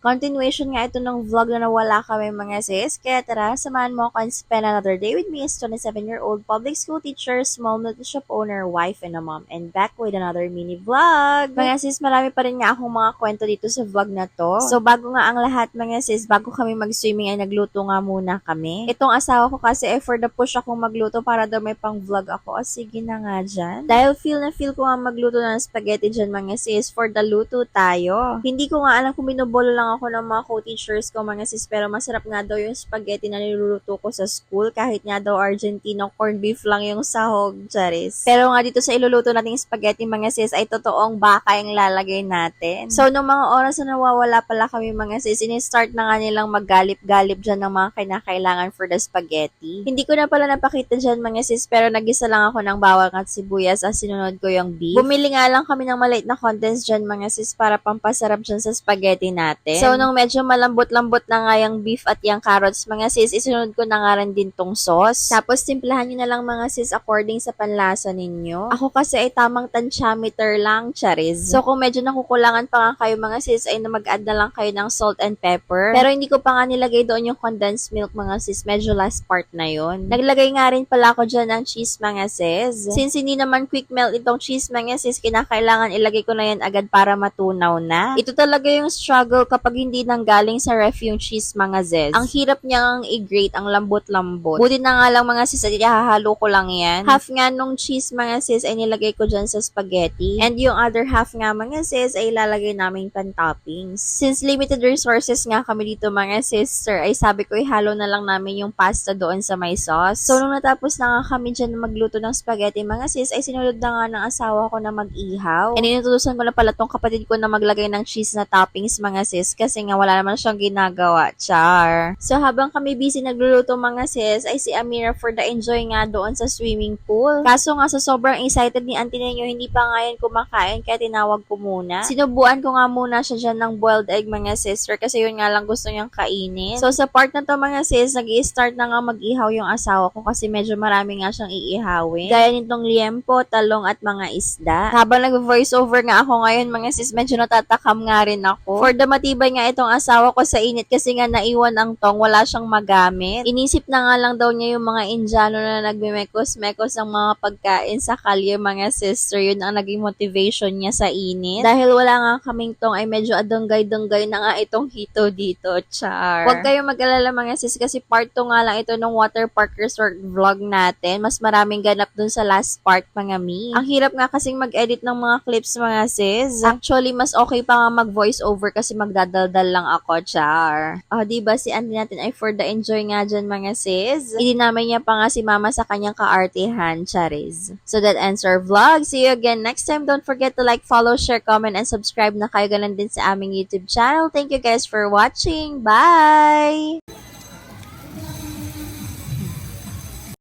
Continuation nga ito ng vlog na nawala kami mga sis. Kaya tara, samahan mo ako and spend another day with me as 27-year-old public school teacher, small noodle shop owner, wife, and a mom. And back with another mini vlog. Mga sis, marami pa rin nga akong mga kwento dito sa vlog na to. So bago nga ang lahat mga sis, bago kami mag-swimming ay nagluto nga muna kami. Itong asawa ko kasi for the push akong magluto para daw may pang vlog ako. Sige na nga dyan. Dahil feel ko nga magluto ng spaghetti dyan mga sis, for the luto tayo. Hindi ko nga alam kung binubolo lang ako ng mga co-teachers ko mga sis, pero masarap nga daw yung spaghetti na niluluto ko sa school, kahit nga daw Argentino corned beef lang yung sahog, charis. Pero nga dito sa iluluto nating spaghetti mga sis, ay totoong baka yung lalagay natin. So, nung mga oras na nawawala pala kami mga sis, ini-start na nga nilang maggalip-galip dyan ng mga kinakailangan for the spaghetti. Hindi ko na pala napakita dyan mga sis, pero nagisa lang ako ng bawang at sibuyas as sinunod ko yung beef. Bumili nga lang kami ng maliit na contents dyan mga sis para pampasarap dyan sa spaghetti natin. So, nung medyo malambot-lambot na nga yung beef at yung carrots mga sis, isunod ko na nga rin din tong sauce. Tapos, timplahan nyo na lang mga sis according sa panlasa ninyo. Ako kasi ay tamang tansyameter lang, charis. So, kung medyo nakukulangan pa nga kayo mga sis, ay na mag-add na lang kayo ng salt and pepper. Pero hindi ko pa nga nilagay doon yung condensed milk mga sis, medyo last part na yon. Naglagay nga rin pala ako dyan ng cheese mga sis. Since hindi naman quick melt itong cheese mga sis, kinakailangan ilagay ko na yan agad para matunaw na. Ito talaga yung struggle kapag hindi nanggaling sa ref yung cheese mga sis. Ang hirap niyang i-grate, ang lambot-lambot. Buti na nga lang mga sis, at ihahalo ko lang yan. Half nga nung cheese mga sis ay nilagay ko dyan sa spaghetti. And yung other half nga mga sis ay ilalagay namin pan-toppings. Since limited resources nga kami dito mga sister, ay sabi ko ihalo na lang namin yung pasta doon sa may sauce. So nung natapos na nga kami dyan magluto ng spaghetti mga sis, ay sinunod na nga ng asawa ko na mag-ihaw. And inutusan ko na pala tong kapatid ko na maglagay ng cheese na toppings mga sis, kasi nga wala naman siyang ginagawa. Char. So habang kami busy nagluluto mga sis, ay si Amira for the enjoy nga doon sa swimming pool. Kaso nga sa sobrang excited ni auntie ninyo, hindi pa nga yan kumakain, kaya tinawag ko muna. Sinubuan ko nga muna siya dyan ng boiled egg mga sister, kasi yun nga lang gusto niyang kainin. So sa part na to mga sis, nag-i-start na nga mag-ihaw yung asawa ko, kasi medyo marami nga siyang iihawin. Gaya nitong liempo, talong at mga isda. Habang nag-voice over nga ako ngayon mga sis, medyo natatakam nga rin ako. For the matibay nga itong asawa ko sa init, kasi nga naiwan ang tong, wala siyang magamit. Inisip na nga lang daw niya yung mga Indiano na nagmimekos-mekos ng mga pagkain sa kalye mga sister. Yun ang naging motivation niya sa init. Dahil wala nga kaming tong, ay medyo adunggay-dunggay na nga itong hito dito. Char. Huwag kayong mag-alala mga sis, kasi part 2 nga lang ito ng water park resort vlog natin. Mas maraming ganap dun sa last part mga mi. Ang hirap nga kasing mag-edit ng mga clips mga sis. Actually, mas okay pa nga mag-voice over kasi magdadaldal lang ako. Char. Diba si auntie natin ay for the enjoy nga dyan mga sis. Idinamay niya pa nga si mama sa kanyang kaartihan. Charis. So that ends our vlog. See you again next time. Don't forget to like, follow, share, comment, and subscribe na kayo. Ganun din sa aming YouTube channel. Thank you guys for watching. Bye!